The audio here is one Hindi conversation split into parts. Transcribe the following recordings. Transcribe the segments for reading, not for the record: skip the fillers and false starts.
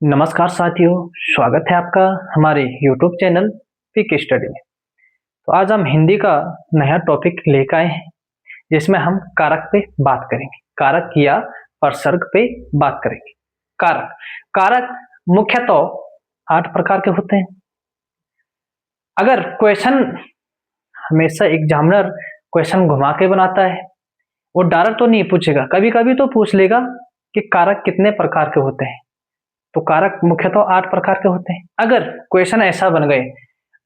नमस्कार साथियों, स्वागत है आपका हमारे YouTube चैनल पिक स्टडी में। तो आज हम हिंदी का नया टॉपिक लेकर आए हैं, जिसमें हम कारक पे बात करेंगे। कारक या प्रसर्ग पे बात करेंगे। कारक कारक मुख्यतः 8 प्रकार के होते हैं। अगर क्वेश्चन हमेशा एग्जामिनर क्वेश्चन घुमा के बनाता है, वो डायरेक्ट तो नहीं पूछेगा, कभी कभी तो पूछ लेगा कि कारक कितने प्रकार के होते हैं। तो कारक मुख्यतः 8 प्रकार के होते हैं। अगर क्वेश्चन ऐसा बन गए,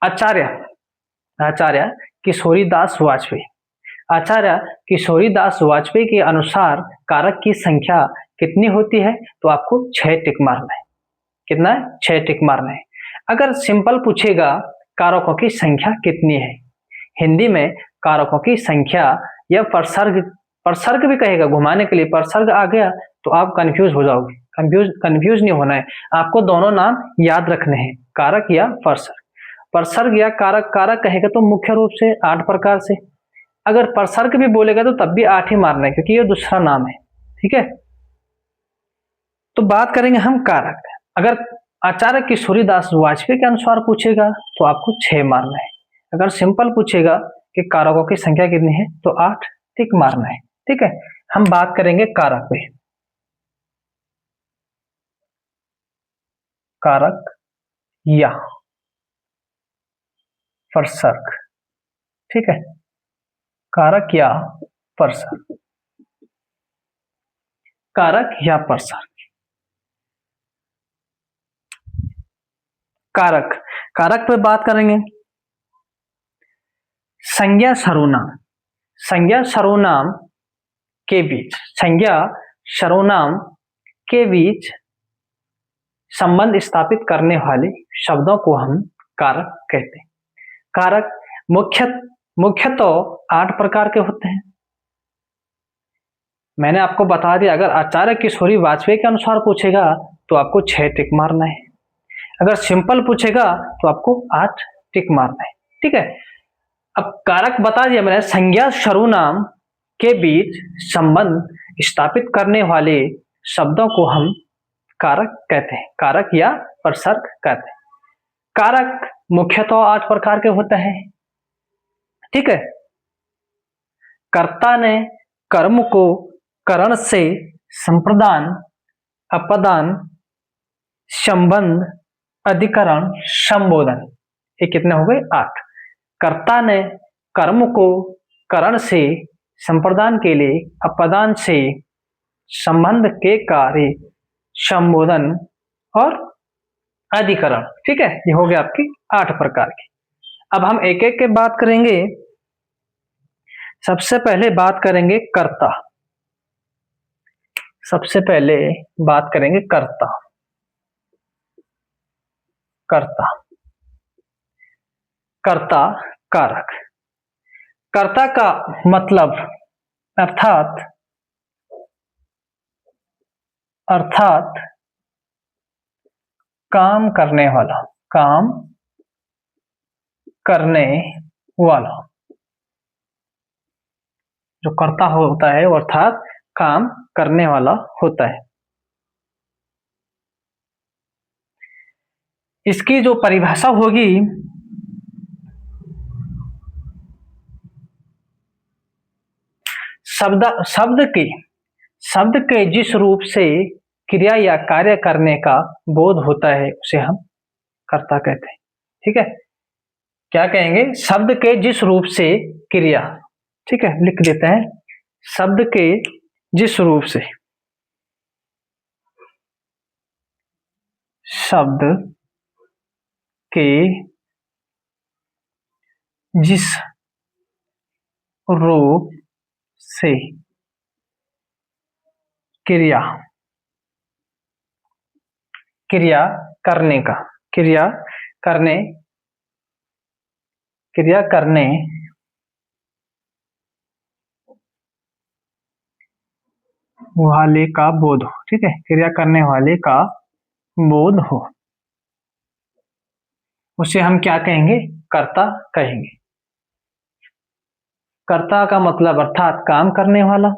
आचार्य किशोरीदास वाजपेयी आचार्य किशोरीदास वाजपेयी के अनुसार कारक की संख्या कितनी होती है, तो आपको 6 टिक मारना है। कितना है? 6 टिक मारना है। अगर सिंपल पूछेगा कारकों की संख्या कितनी है, हिंदी में कारकों की संख्या या प्रसर्ग भी कहेगा, घुमाने के लिए प्रसर्ग आ गया तो आप कंफ्यूज हो जाओगे। कंफ्यूज नहीं होना है, आपको दोनों नाम याद रखने हैं, कारक या प्रसर्ग। प्रसर्ग या कारक कहेगा तो मुख्य रूप से 8 प्रकार से। अगर प्रसर्ग भी बोलेगा तो तब भी 8 ही मारना है, क्योंकि ये दूसरा नाम है। ठीक है, तो बात करेंगे हम कारक। अगर आचार्य किशोरीदास वाजपेयी के अनुसार पूछेगा तो आपको 6 मारना है। अगर सिंपल पूछेगा कि कारकों की संख्या कितनी है तो 8 टिक मारना है। ठीक है, हम बात करेंगे कारक पे। कारक या प्रसर्ग। ठीक है, कारक या प्रसर्ग। कारक या प्रसर्ग। कारक पे बात करेंगे। संज्ञा सर्वनाम के बीच संबंध स्थापित करने वाले शब्दों को हम कारक कहते हैं। कारक मुख्यतः 8 प्रकार के होते हैं। मैंने आपको बता दिया, अगर आचार्य किशोरी वाजपेयी के अनुसार पूछेगा तो आपको 6 टिक मारना है। अगर सिंपल पूछेगा तो आपको 8 टिक मारना है। ठीक है, अब कारक बता दिया मैंने। संज्ञा सर्वनाम के बीच संबंध स्थापित करने वाले शब्दों को हम कारक कहते हैं, कारक या प्रसर्ग कहते हैं। कारक मुख्यतः 8 प्रकार के होते हैं। ठीक है, कर्ता ने कर्म को करण से संप्रदान, अपदान, संबंध, अधिकरण, संबोधन, ये कितने हो गए? 8। कर्ता ने कर्म को करण से संप्रदान के लिए, अपदान से संबंध के कार्य, संबोधन और अधिकरण। ठीक है, ये हो गया आपकी 8 प्रकार की। अब हम एक एक के बात करेंगे। सबसे पहले बात करेंगे कर्ता। सबसे पहले बात करेंगे कर्ता। कर्ता कारक। कर्ता का मतलब अर्थात काम करने वाला। जो कर्ता होता है वो अर्थात काम करने वाला होता है। इसकी जो परिभाषा होगी, शब्द के जिस रूप से क्रिया या कार्य करने का बोध होता है उसे हम कर्ता कहते हैं। ठीक है, क्या कहेंगे? शब्द के जिस रूप से क्रिया। ठीक है, लिख देते हैं, शब्द के जिस रूप से, शब्द के जिस रूप से क्रिया करने वाले का बोध हो। ठीक है, क्रिया करने वाले का बोध हो, उसे हम क्या कहेंगे? कर्ता कहेंगे। कर्ता का मतलब अर्थात काम करने वाला।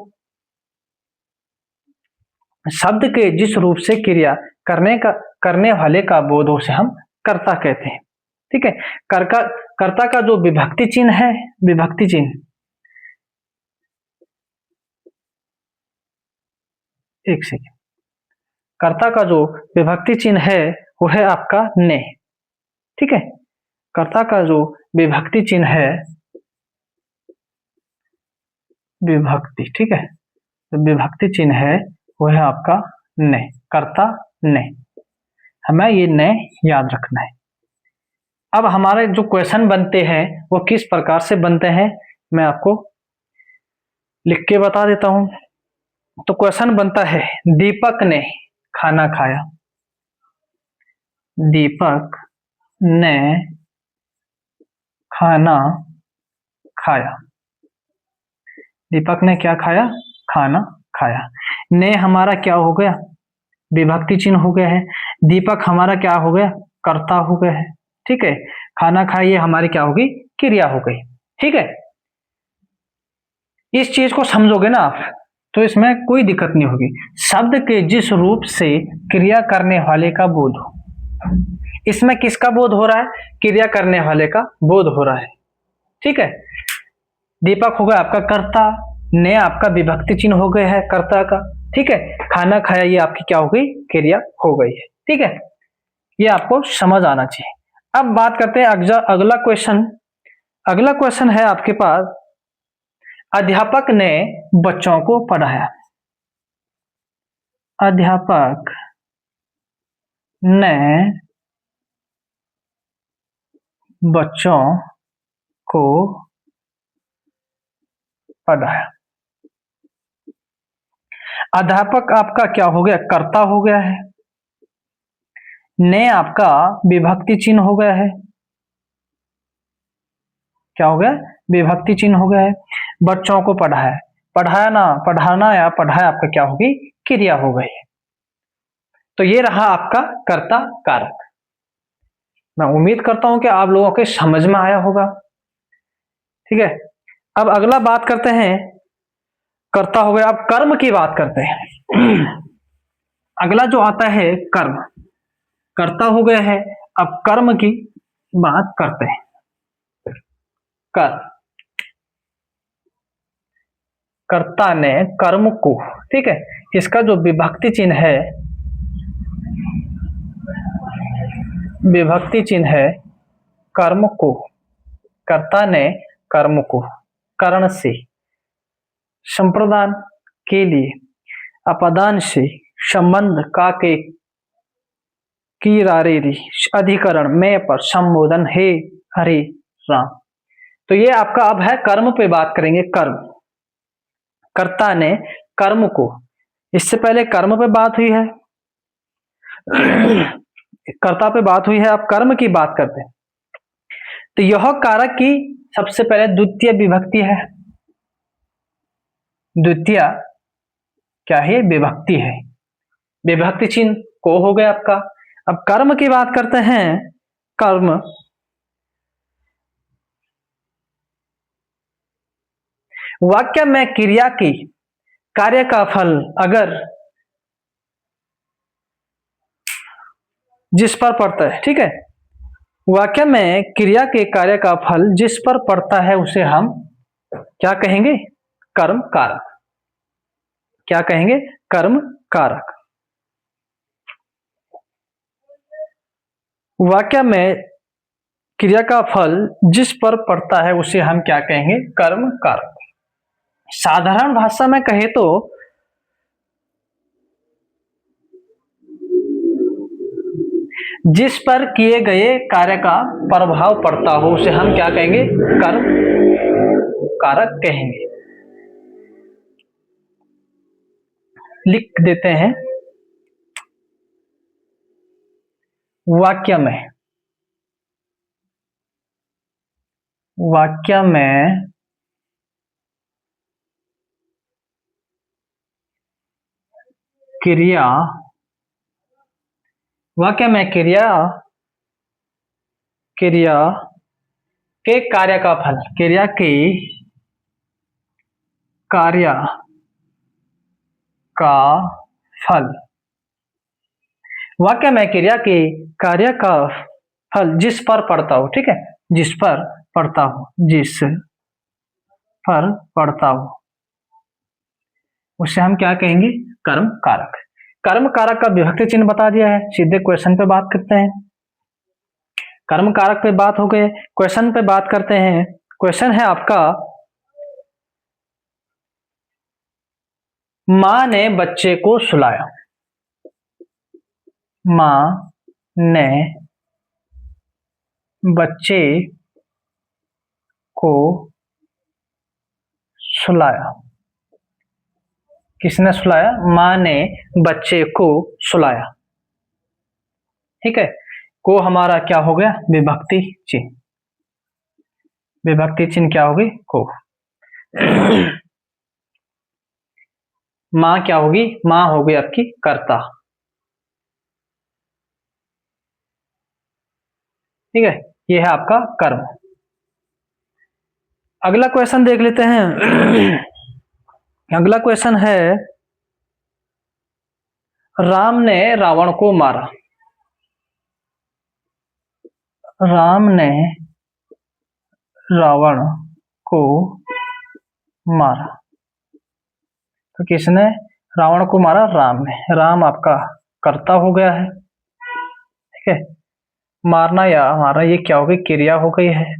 शब्द के जिस रूप से क्रिया करने वाले का बोध हो उसे हम कर्ता कहते हैं। ठीक है। कर्ता का जो विभक्ति चिन्ह है, विभक्ति चिन्ह, एक सेकेंड, कर्ता का जो विभक्ति चिन्ह है वो है आपका ने। ठीक है। कर्ता का जो विभक्ति चिन्ह है, विभक्ति, ठीक है, तो विभक्ति चिन्ह है वो है आपका ने, कर्ता ने। हमें ये ने याद रखना है। अब हमारे जो क्वेश्चन बनते हैं वो किस प्रकार से बनते हैं मैं आपको लिख के बता देता हूं। तो क्वेश्चन बनता है, दीपक ने खाना खाया। दीपक ने खाना खाया। दीपक ने क्या खाया? खाना खाया। ने हमारा क्या हो गया? विभक्ति चिन्ह हो गया है। दीपक हमारा क्या हो गया? कर्ता हो गया है। ठीक है। खाना खाइए हमारी क्या होगी? क्रिया हो गई। ठीक है। इस चीज को समझोगे ना आप तो इसमें कोई दिक्कत नहीं होगी। शब्द के जिस रूप से क्रिया करने वाले का बोध हो, इसमें किसका बोध हो रहा है? क्रिया करने वाले का बोध हो रहा है। ठीक है। दीपक हो गया आपका कर्ता, ने आपका विभक्ति चिन्ह हो गया है कर्ता का। ठीक है। खाना खाया ये आपकी क्या हो गई? क्रिया हो गई है। ठीक है। ये आपको समझ आना चाहिए। अब बात करते हैं अगला क्वेश्चन। अगला क्वेश्चन है आपके पास, अध्यापक ने बच्चों को पढ़ाया। अध्यापक ने बच्चों को पढ़ाया। अध्यापक आपका क्या हो गया? कर्ता हो गया है। ने आपका विभक्ति चिन्ह हो गया है। क्या हो गया? विभक्ति चिन्ह हो गया है। बच्चों को पढ़ाया। पढ़ाया ना, पढ़ाना या पढ़ाया आपका क्या होगी? क्रिया हो गई है। तो ये रहा आपका कर्ता कारक। मैं उम्मीद करता हूं कि आप लोगों के समझ में आया होगा। ठीक है। अब अगला बात करते हैं, कर्ता हो गया, अब कर्म की बात करते हैं। अगला जो आता है कर्म, कर्ता हो गया है, अब कर्म की बात करते हैं। कर्म, कर्ता ने कर्म को, ठीक है, इसका जो विभक्ति चिन्ह है, विभक्ति चिन्ह है कर्म को, कर्ता ने कर्म को करण से, संप्रदान के लिए, अपदान से, संबंध का के की रारेरी, अधिकरण में पर, संबोधन हे हरे राम। तो ये आपका अब है कर्म पे बात करेंगे। कर्म, कर्ता ने कर्म को, इससे पहले कर्म पे बात हुई है, कर्ता पे बात हुई है, अब कर्म की बात करते हैं। तो यह कारक की सबसे पहले द्वितीय विभक्ति है। द्वितीय क्या है? विभक्ति है। विभक्ति चिन्ह को हो गया आपका। अब कर्म की बात करते हैं। कर्म, वाक्य में क्रिया की कार्य का फल अगर जिस पर पड़ता है, ठीक है, वाक्य में क्रिया के कार्य का फल जिस पर पड़ता है उसे हम क्या कहेंगे? कर्म कारक। क्या कहेंगे? कर्म कारक। वाक्य में क्रिया का फल जिस पर पड़ता है उसे हम क्या कहेंगे? कर्म कारक। साधारण भाषा में कहे तो जिस पर किए गए कार्य का प्रभाव पड़ता हो उसे हम क्या कहेंगे? कर्म कारक कहेंगे। लिख देते हैं, वाक्य में, वाक्य में क्रिया, वाक्य में क्रिया, क्रिया के कार्य का फल, क्रिया के कार्य का फल। वाक्य में क्रिया के कार्य का फल जिस पर पड़ता हो, ठीक है, जिस पर पड़ता हो, जिस पर पड़ता हो, उसे हम क्या कहेंगे? कर्म कारक। कर्म कारक का विभक्ति चिन्ह बता दिया है, सीधे क्वेश्चन पे बात करते हैं। कर्म कारक पे बात हो गए, क्वेश्चन पे बात करते हैं। क्वेश्चन है आपका, मां ने बच्चे को सुलाया। मां ने बच्चे को सुलाया। किसने सुलाया? मां ने बच्चे को सुलाया। ठीक है, को हमारा क्या हो गया? विभक्ति चिन्ह। विभक्ति चिन्ह क्या होगी? को। मां क्या होगी? मां होगी आपकी कर्ता। ठीक है, ये है आपका कर्म। अगला क्वेश्चन देख लेते हैं। अगला क्वेश्चन है, राम ने रावण को मारा। राम ने रावण को मारा। तो किसने रावण को मारा? राम ने। राम आपका कर्ता हो गया है। ठीक है, मारना या हमारा ये क्या हो गई? क्रिया हो गई है।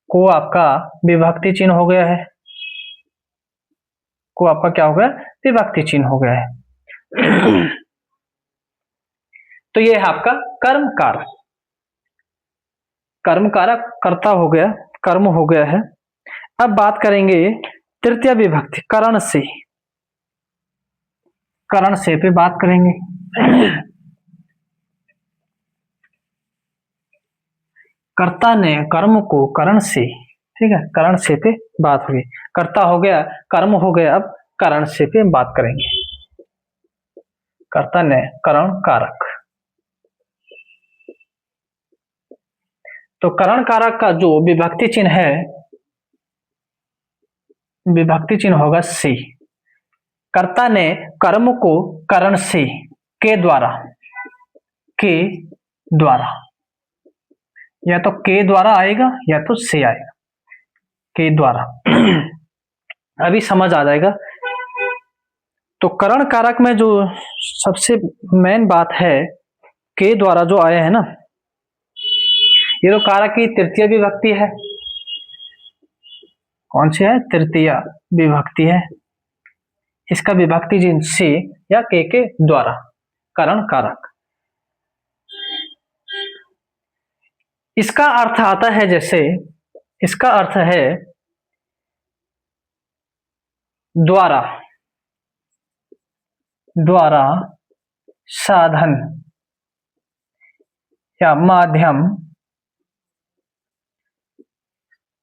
को आपका विभक्ति चिन्ह हो गया है। को आपका क्या हो गया? विभक्ति चिन्ह हो गया है। तो ये है आपका कर्म कारक। कर्म कारक कर्ता हो गया, कर्म हो गया है। अब बात करेंगे तृतीय विभक्ति करण से। करण से पे बात करेंगे। कर्ता ने कर्म को करण से, ठीक है, करण से पे बात हुई। कर्ता हो गया, कर्म हो गया, अब करण से पे बात करेंगे। कर्ता ने करण कारक। तो करण कारक का जो विभक्ति चिन्ह है, विभक्ति चिन्ह होगा से। कर्ता ने कर्म को करण से, के द्वारा, के द्वारा, या तो के द्वारा आएगा या तो से आएगा, के द्वारा। अभी समझ आ जाएगा। तो करण कारक में जो सबसे मेन बात है, के द्वारा जो आया है ना, ये तो कारक की तृतीय विभक्ति है। कौन सी है? तृतीय विभक्ति है। इसका विभक्ति चिन्ह से या के द्वारा, करण कारक। इसका अर्थ आता है जैसे, इसका अर्थ है द्वारा, द्वारा, साधन या माध्यम,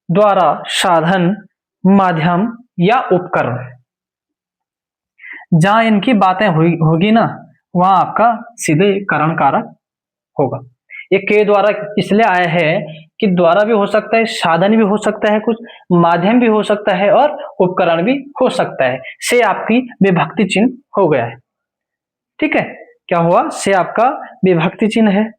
द्वारा, साधन, माध्यम या उपकरण। जहां इनकी बातें होगी ना, वहां आपका सीधे करण कारक होगा। ये के द्वारा इसलिए आया है कि द्वारा भी हो सकता है, साधन भी हो सकता है, कुछ माध्यम भी हो सकता है और उपकरण भी हो सकता है। से आपकी विभक्ति चिन्ह हो गया है। ठीक है, क्या हुआ? से आपका विभक्ति चिन्ह है।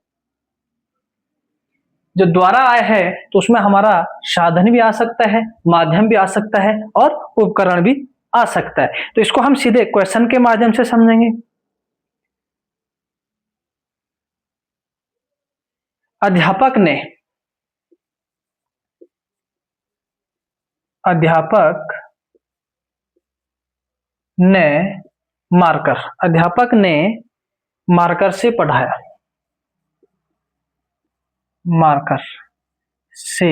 जो द्वारा आया है तो उसमें हमारा साधन भी आ सकता है, माध्यम भी आ सकता है और उपकरण भी आ सकता है। तो इसको हम सीधे क्वेश्चन के माध्यम से समझेंगे। अध्यापक ने, अध्यापक ने मार्कर, अध्यापक ने मार्कर से पढ़ाया। मार्कर से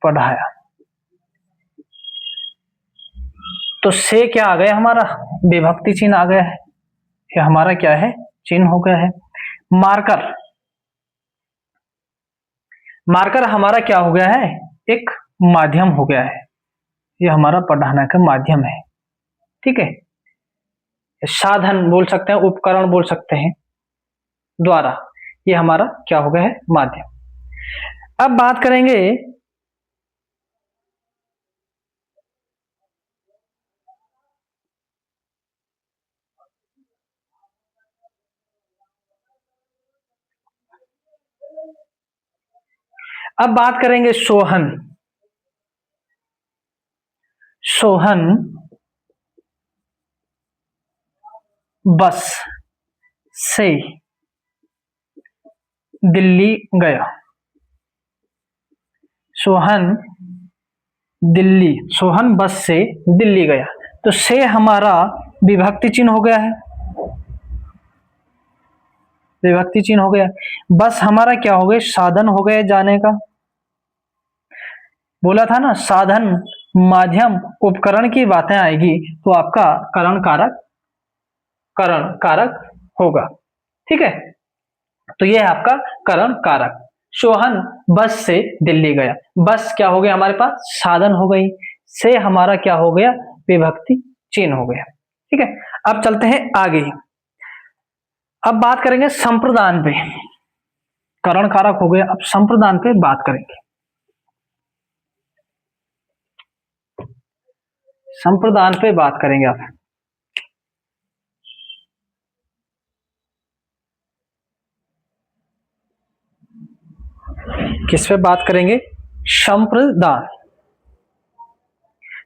पढ़ाया। तो से क्या आ गया? हमारा विभक्ति चिन्ह आ गया है। ये हमारा क्या है? चिन्ह हो गया है। मार्कर, मार्कर हमारा क्या हो गया है? एक माध्यम हो गया है। ये हमारा पढ़ाने का माध्यम है। ठीक है, साधन बोल सकते हैं, उपकरण बोल सकते हैं, द्वारा, ये हमारा क्या हो गया है? माध्यम। अब बात करेंगे अब बात करेंगे सोहन। सोहन बस से दिल्ली गया। सोहन सोहन बस से दिल्ली गया। तो से हमारा विभक्ति चिन्ह हो गया है, विभक्ति चिन्ह हो गया। बस हमारा क्या हो गया, साधन हो गया जाने का। बोला था ना, साधन माध्यम उपकरण की बातें आएगी तो आपका करण कारक होगा। ठीक है, तो यह है आपका करण कारक। सोहन बस से दिल्ली गया। बस क्या हो गया हमारे पास, साधन हो गई। से हमारा क्या हो गया, विभक्ति चिन्ह हो गया। ठीक है, अब चलते हैं आगे। अब बात करेंगे संप्रदान पे। करण कारक हो गया, अब संप्रदान पे बात करेंगे। संप्रदान पे बात करेंगे आप। किस पे बात करेंगे, संप्रदान।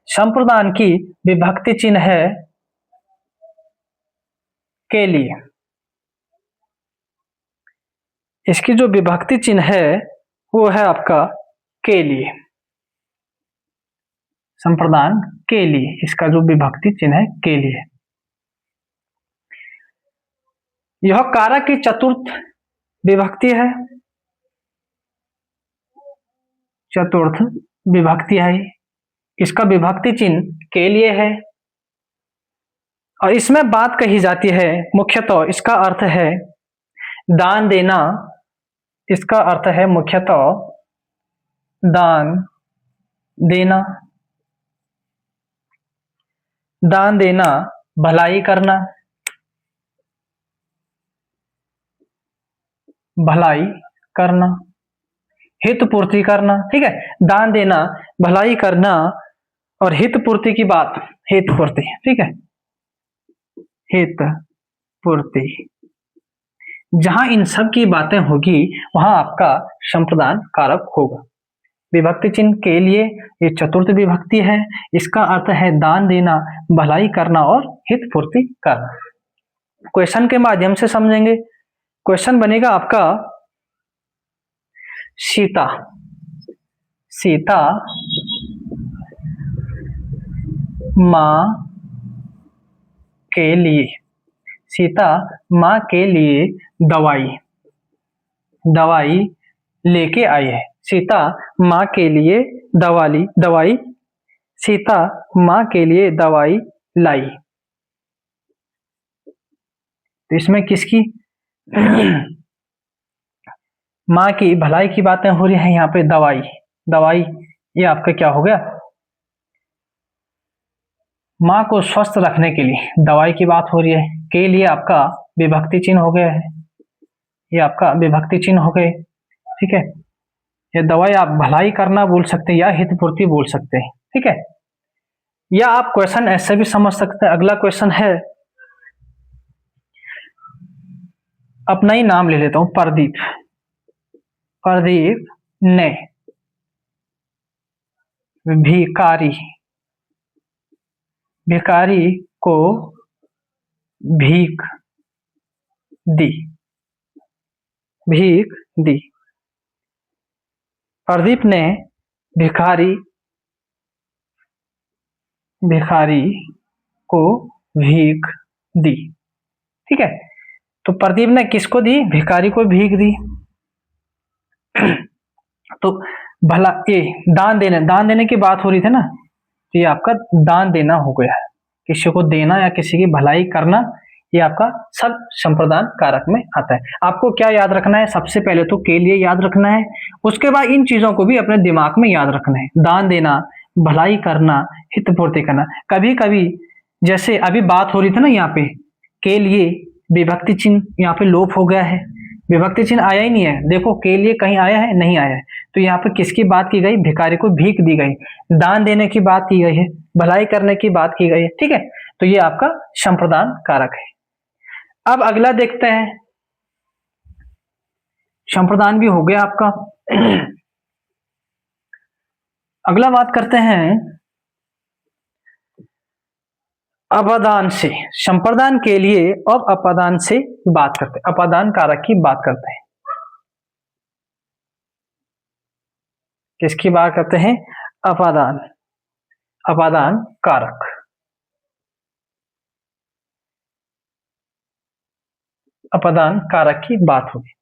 संप्रदान की विभक्ति चिन्ह है के लिए। इसकी जो विभक्ति चिन्ह है वो है आपका के लिए। संप्रदान के लिए, इसका जो विभक्ति चिन्ह है के लिए। यह कारक की चतुर्थ विभक्ति है, चतुर्थ विभक्ति है। इसका विभक्ति चिन्ह के लिए है और इसमें बात कही जाती है मुख्यतः, इसका अर्थ है दान देना। इसका अर्थ है मुख्यतः दान देना, दान देना, भलाई करना, भलाई करना, हित पूर्ति करना। ठीक है, दान देना, भलाई करना और हित पूर्ति की बात, हित पूर्ति। ठीक है, हित पूर्ति, जहां इन सब की बातें होगी वहां आपका संप्रदान कारक होगा। विभक्ति चिन्ह के लिए, ये चतुर्थ विभक्ति है। इसका अर्थ है दान देना, भलाई करना और हित पूर्ति करना। क्वेश्चन के माध्यम से समझेंगे। क्वेश्चन बनेगा आपका, सीता, सीता मां के लिए, सीता मां के लिए दवाई, दवाई लेके आई है। सीता मां के लिए दवाई, सीता मां के लिए दवाई लाई। तो इसमें किसकी मां की भलाई की बातें हो रही हैं, यहाँ पे दवाई, दवाई ये आपका क्या हो गया, मां को स्वस्थ रखने के लिए दवाई की बात हो रही है। के लिए आपका विभक्ति चिन्ह हो गया है, ये आपका विभक्ति चिन्ह हो गए। ठीक है, ये दवाई आप भलाई करना बोल सकते हैं या हित पूर्ति बोल सकते हैं। ठीक है, या आप क्वेश्चन ऐसे भी समझ सकते हैं। अगला क्वेश्चन है, अपना ही नाम ले लेता हूं, प्रदीप, प्रदीप ने भिखारी, भिखारी को भीख दी, भीख दी। प्रदीप ने भिखारी, भिखारी को भीख दी। ठीक है, तो प्रदीप ने किसको दी, भिखारी को भीख दी। तो भला ये दान देने की बात हो रही थी ना, तो ये आपका दान देना हो गया है। किसी को देना या किसी की भलाई करना, ये आपका सब संप्रदान कारक में आता है। आपको क्या याद रखना है, सबसे पहले तो के लिए याद रखना है, उसके बाद इन चीजों को भी अपने दिमाग में याद रखना है। दान देना, भलाई करना, हित पूर्ति करना। कभी कभी जैसे अभी बात हो रही थी ना, यहाँ पे के लिए विभक्ति चिन्ह यहाँ पे लोप हो गया है, विभक्ति चिन्ह आया ही नहीं है। देखो के लिए कहीं आया है, नहीं आया है। तो यहाँ पे किसकी बात की गई, भिखारी को भीख दी गई, दान देने की बात की गई है, भलाई करने की बात की गई है। ठीक है, तो ये आपका संप्रदान कारक है। अब अगला देखते हैं, संप्रदान भी हो गया आपका। अगला बात करते हैं अपादान से। संप्रदान के लिए अब अपादान से बात करते हैं, अपादान कारक की बात करते हैं। किसकी बात करते हैं? अपादान, अपादान कारक। अपादान कारक की बात होगी।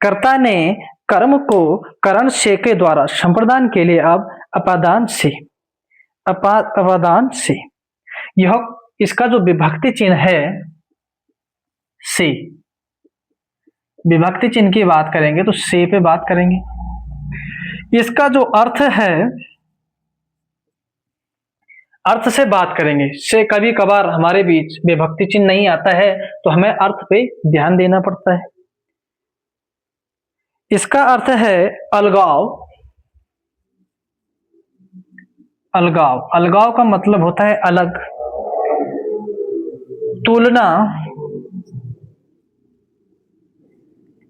कर्ता ने कर्म को करण से के द्वारा संप्रदान के लिए अब अपादान से, अपादान से, यह इसका जो विभक्ति चिन्ह है से, विभक्ति चिन्ह की बात करेंगे तो से पे बात करेंगे। इसका जो अर्थ है, अर्थ से बात करेंगे। से कभी कभार हमारे बीच विभक्ति चिन्ह नहीं आता है तो हमें अर्थ पे ध्यान देना पड़ता है। इसका अर्थ है अलगाव। अलगाव, अलगाव का मतलब होता है अलग। तुलना,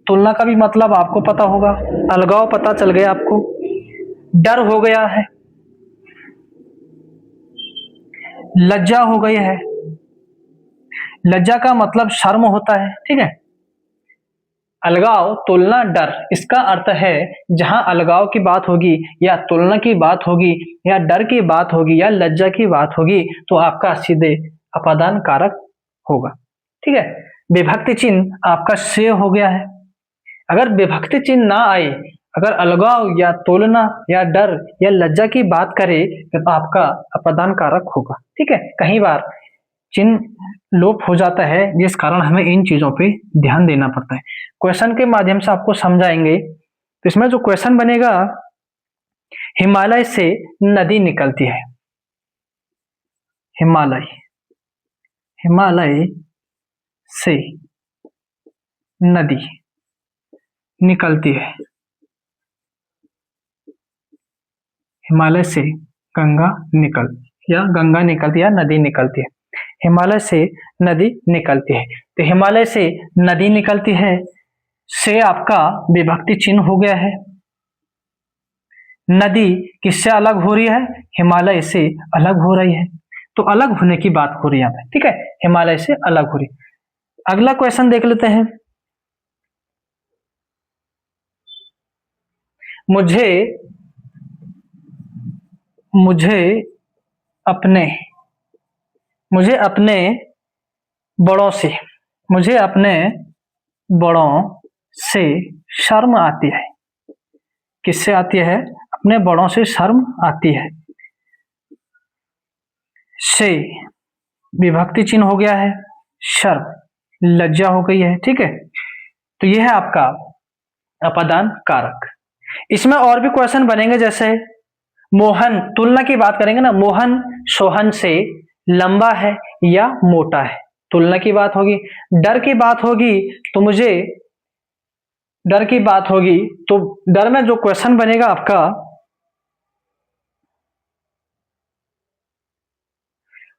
तुलना का भी मतलब आपको पता होगा। अलगाव पता चल गया आपको। डर हो गया है, लज्जा हो गई है। लज्जा का मतलब शर्म होता है, ठीक है। अलगाव, तुलना, डर, इसका अर्थ है जहां अलगाव की बात होगी या तुलना की बात होगी या डर की बात होगी या लज्जा की बात होगी तो आपका सीधे अपादान कारक होगा, ठीक है। विभक्ति चिन्ह आपका से हो गया है। अगर विभक्ति चिन्ह ना आए, अगर अलगाव या तुलना या डर या लज्जा की बात करे तो आपका अपादान कारक होगा, ठीक है। कई बार चिन्ह लोप हो जाता है जिस कारण हमें इन चीजों पे ध्यान देना पड़ता है। क्वेश्चन के माध्यम से आपको समझाएंगे। तो इसमें जो क्वेश्चन बनेगा, हिमालय से नदी निकलती है। हिमालय, हिमालय से नदी निकलती है। हिमालय से गंगा गंगा निकलती है या नदी निकलती है। हिमालय से नदी निकलती है, तो हिमालय से नदी निकलती है से आपका विभक्ति चिन्ह हो गया है। नदी किससे अलग हो रही है? हिमालय से अलग हो रही है, तो अलग होने की बात हो रही है यहाँ पे, ठीक है। हिमालय से अलग हो रही। अगला क्वेश्चन देख लेते हैं। मुझे अपने बड़ों से शर्म आती है। किससे आती है? अपने बड़ों से शर्म आती है। से विभक्ति चिन्ह हो गया है, शर्म, लज्जा हो गई है, ठीक है। तो यह है आपका अपादान कारक। इसमें और भी क्वेश्चन बनेंगे, जैसे मोहन, तुलना की बात करेंगे ना, मोहन सोहन से लंबा है या मोटा है, तुलना की बात होगी। डर की बात होगी तो डर में जो क्वेश्चन बनेगा आपका,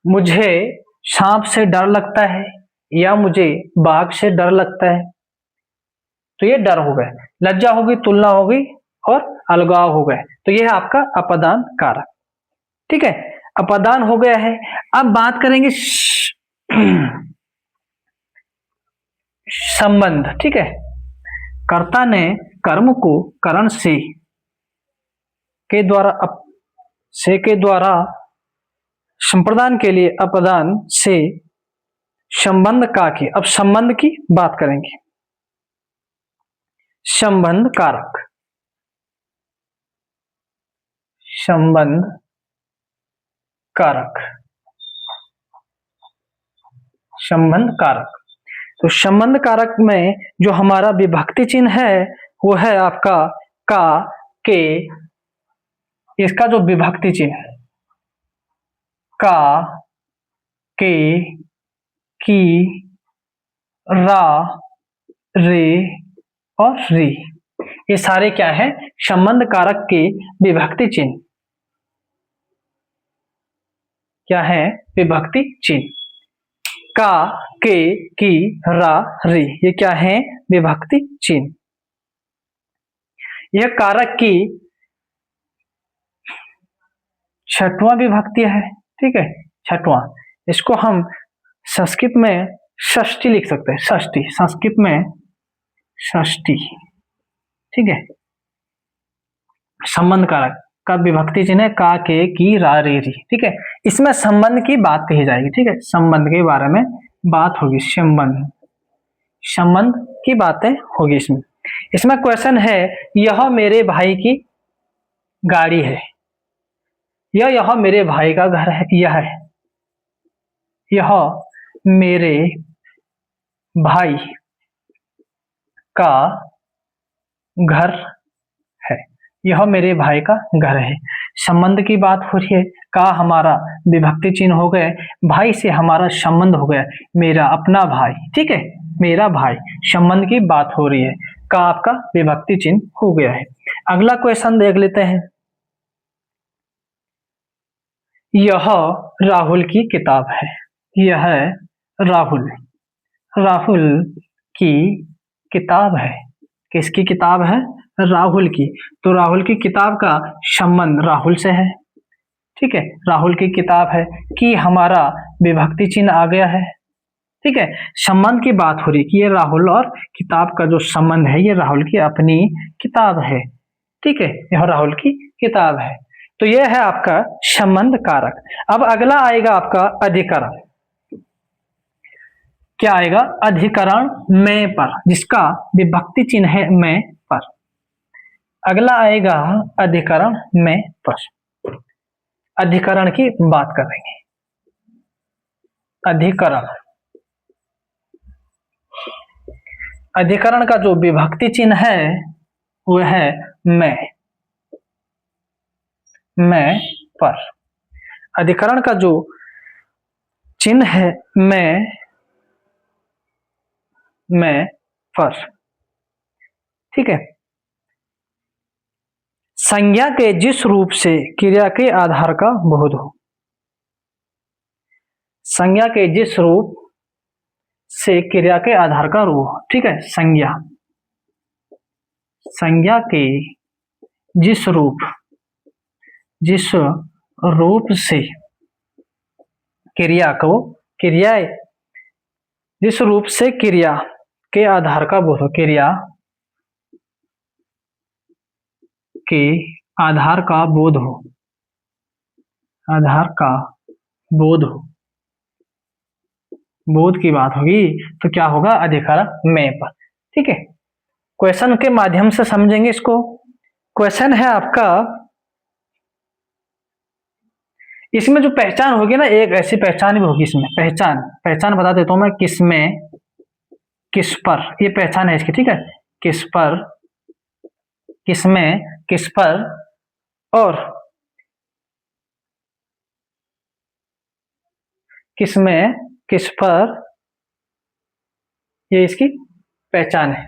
मुझे सांप से डर लगता है या मुझे बाघ से डर लगता है, तो ये डर हो गए। लज्जा होगी, तुलना होगी और अलगाव हो गए, तो यह है आपका अपादान कारक, ठीक है। अपादान हो गया है। अब बात करेंगे संबंध, ठीक है। कर्ता ने कर्म को करण से के द्वारा संप्रदान के लिए अपादान से संबंध का की। अब संबंध की बात करेंगे। संबंध कारक, संबंध कारक, संबंध कारक। तो संबंध कारक में जो हमारा विभक्ति चिन्ह है वो है आपका का, के। इसका जो विभक्ति चिन्ह का, के, की, रा, रे और री, ये सारे क्या है? संबंध कारक के विभक्ति चिन्ह। क्या है? विभक्ति चिन्ह। का, के, की, रा, री, ये क्या है? विभक्ति चिन्ह। यह कारक की छठवां विभक्ति है, ठीक है, छठवां। इसको हम संस्कृत में षष्ठी लिख सकते हैं, षष्ठी, संस्कृत में षष्ठी, ठीक है। संबंध कारक का विभक्ति चिन्ह है का, के, की, रा, रे, री, ठीक है। इसमें संबंध की बात कही जाएगी, ठीक है, संबंध के बारे में बात होगी, संबंध की बातें होगी इसमें। इसमें क्वेश्चन है, यह मेरे भाई की गाड़ी है, यह मेरे भाई का घर है, यह मेरे भाई का घर है, यह मेरे भाई का घर है। संबंध की बात हो रही है, का हमारा विभक्ति चिन्ह हो गए, भाई से हमारा संबंध हो गया, मेरा अपना भाई, ठीक है, मेरा भाई, संबंध की बात हो रही है, का आपका विभक्ति चिन्ह हो गया है। अगला क्वेश्चन देख लेते हैं, यह राहुल की किताब है, यह राहुल की किताब है, किसकी किताब है, राहुल की। तो राहुल की किताब का संबंध राहुल से है, ठीक है, राहुल की किताब है, कि हमारा विभक्ति चिन्ह आ गया है, ठीक है। संबंध की बात हो रही है कि ये राहुल और किताब का जो संबंध है, ये राहुल की अपनी किताब है, ठीक है, यह राहुल की किताब है। तो यह है आपका संबंध कारक। अब अगला आएगा आपका अधिकरण, क्या आएगा, अधिकरण में पर, जिसका विभक्ति चिन्ह है में पर। अगला आएगा अधिकरण में पर, अधिकरण की बात करेंगे, अधिकरण का जो विभक्ति चिन्ह है वह है में पर। अधिकरण का जो चिन्ह है में पर, ठीक है। संज्ञा के जिस रूप से क्रिया के आधार का बोध हो, संज्ञा के जिस रूप से क्रिया के आधार का रूप, ठीक है, संज्ञा के जिस रूप से जिस रूप से क्रिया के आधार का बोध हो, क्रिया के आधार का बोध हो, बोध की बात होगी, तो क्या होगा, अधिकरण में पर, ठीक है। क्वेश्चन के माध्यम से समझेंगे इसको। क्वेश्चन है आपका, इसमें जो पहचान होगी ना, एक ऐसी पहचान भी होगी इसमें, पहचान बता देता हूं मैं, किसमें, किस पर, ये पहचान है इसकी, ठीक है, किस पर, किसमें, किस पर, और किसमें, किस पर, ये इसकी पहचान है,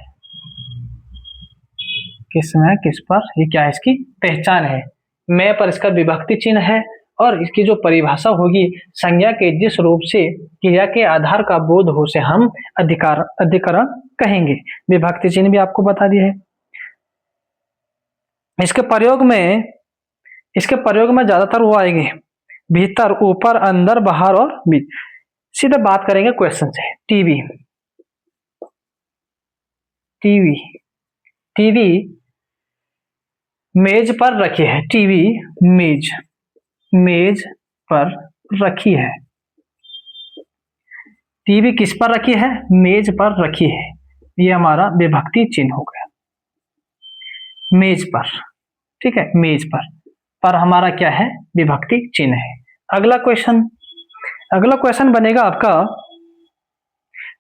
किसमें, किस पर, ये क्या है, इसकी पहचान है। में पर इसका विभक्ति चिन्ह है, और इसकी जो परिभाषा होगी, संज्ञा के जिस रूप से क्रिया के आधार का बोध हो से हम अधिकरण कहेंगे। विभक्ति चिन्ह भी आपको बता दिया है। इसके प्रयोग में ज्यादातर वो आएंगे, भीतर, ऊपर, अंदर, बाहर और बीच। सीधे बात करेंगे क्वेश्चन से। टीवी मेज पर रखी है, टीवी मेज पर रखी है। टीवी किस पर रखी है, मेज पर रखी है, ये हमारा विभक्ति चिन्ह हो गया, मेज पर, ठीक है, मेज पर हमारा क्या है, विभक्ति चिन्ह है। अगला क्वेश्चन बनेगा आपका,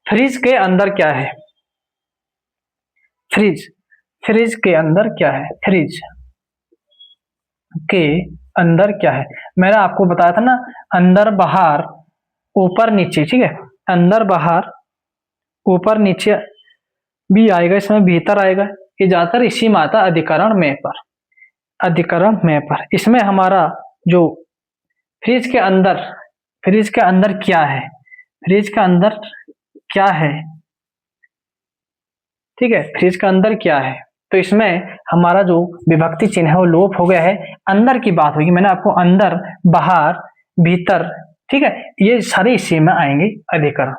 फ्रिज के अंदर क्या है, फ्रिज के अंदर क्या है, फ्रिज के अंदर क्या है। मैंने आपको बताया था ना, अंदर बाहर ऊपर नीचे, ठीक है, अंदर बाहर ऊपर नीचे भी आएगा, इसमें भीतर आएगा, ये ज्यादातर इसी में आता, अधिकरण में पर। इसमें हमारा जो फ्रिज के अंदर क्या है, फ्रिज के अंदर क्या है, ठीक है, फ्रिज के अंदर क्या है, तो इसमें हमारा जो विभक्ति चिन्ह है वो लोप हो गया है, अंदर की बात होगी। मैंने आपको अंदर, बाहर, भीतर, ठीक है, ये सारे इसी में आएंगे अधिकरण।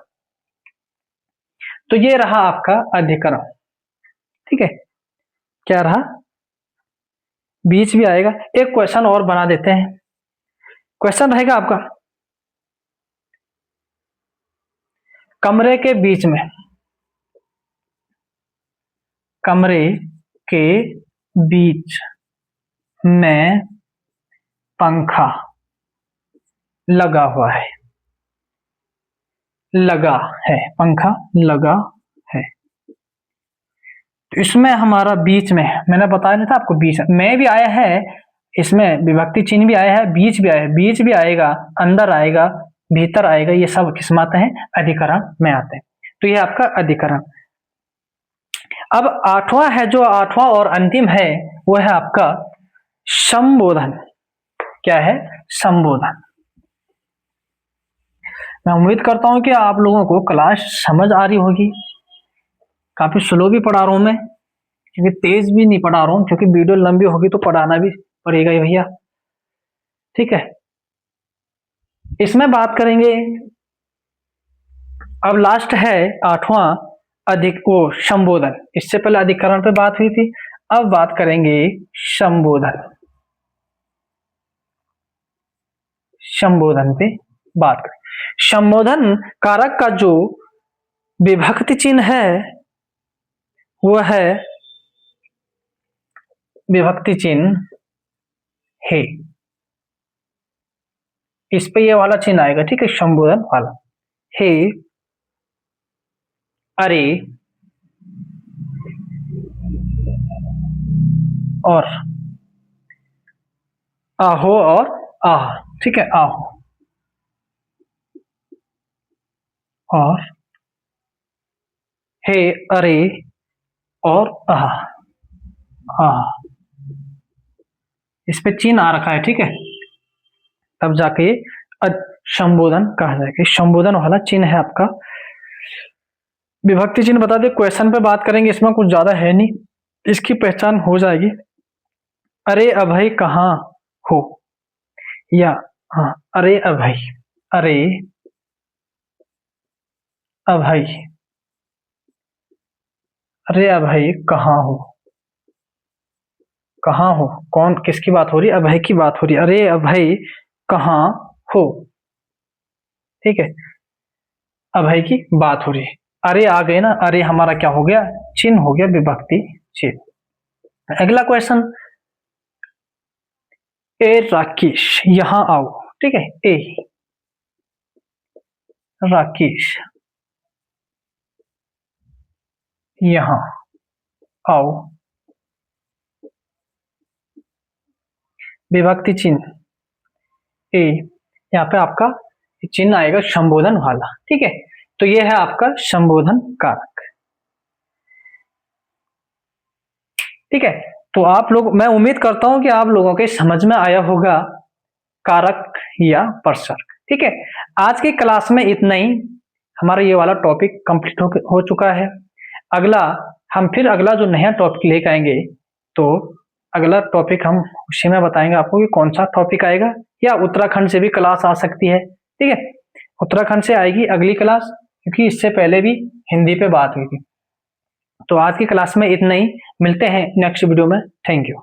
तो ये रहा आपका अधिकरण, ठीक है। क्या रहा, बीच भी आएगा। एक क्वेश्चन और बना देते हैं। क्वेश्चन रहेगा आपका, कमरे के बीच में, कमरे के बीच में पंखा लगा हुआ है, लगा है, पंखा लगा है। तो इसमें हमारा बीच में, मैंने बताया नहीं था आपको, बीच में भी आया है, इसमें विभक्ति चिन्ह भी आया है, बीच भी आया है, बीच भी आएगा, अंदर आएगा, भीतर आएगा, ये सब किस में आते हैं, अधिकरण में आते हैं। तो ये आपका अधिकरण। अब आठवां है, जो आठवां और अंतिम है, वो है आपका संबोधन। क्या है, संबोधन। मैं उम्मीद करता हूं कि आप लोगों को क्लास समझ आ रही होगी। काफी स्लो भी पढ़ा रहा हूं मैं, क्योंकि तेज भी नहीं पढ़ा रहा हूं, क्योंकि वीडियो लंबी होगी तो पढ़ाना भी पड़ेगा ही भैया, ठीक है। इसमें बात करेंगे, अब लास्ट है आठवां, वो संबोधन। इससे पहले अधिकरण पे बात हुई थी, अब बात करेंगे संबोधन। संबोधन पे बात करें। संबोधन कारक का जो विभक्ति चिन्ह है वो है विभक्ति चिन्ह है, इस पे ये वाला चिन्ह आएगा, ठीक है, संबोधन वाला। हे, अरे, और आहो और आह, ठीक है, आहो और हे, अरे और आह, आह, इस पे चिन्ह आ रखा है, ठीक है, तब जाके संबोधन कहा जाएगा। संबोधन वाला चिन्ह है आपका। विभक्ति चिन्ह बता दे, क्वेश्चन पे बात करेंगे, इसमें कुछ ज्यादा है नहीं, इसकी पहचान हो जाएगी। अरे अभय कहाँ हो, या हाँ, अरे अभय, अरे अभय, अरे अभय कहाँ हो, कहाँ हो, कौन, किसकी बात हो रही है, अभय की बात हो रही है, अरे अभय कहाँ हो, ठीक है, अभय की बात हो रही है। अरे आ गए ना, अरे हमारा क्या हो गया, चिन्ह हो गया, विभक्ति चिन्ह। अगला क्वेश्चन, ए राकेश यहां आओ, ठीक है, ए राकेश यहां आओ, विभक्ति चिन्ह ए, यहाँ पे आपका चिन्ह आएगा संबोधन वाला, ठीक है। तो ये है आपका संबोधन कारक, ठीक है। तो आप लोग, मैं उम्मीद करता हूं कि आप लोगों के समझ में आया होगा कारक या प्रसर्ग, ठीक है। आज की क्लास में इतना ही, हमारा ये वाला टॉपिक कंप्लीट हो चुका है। अगला हम फिर अगला जो नया टॉपिक लेकर आएंगे, तो अगला टॉपिक हम उसी में बताएंगे आपको कि कौन सा टॉपिक आएगा, या उत्तराखंड से भी क्लास आ सकती है, ठीक है, उत्तराखंड से आएगी अगली क्लास, क्योंकि इससे पहले भी हिंदी पे बात हुई थी। तो आज की क्लास में इतना ही, मिलते हैं नेक्स्ट वीडियो में। Thank you.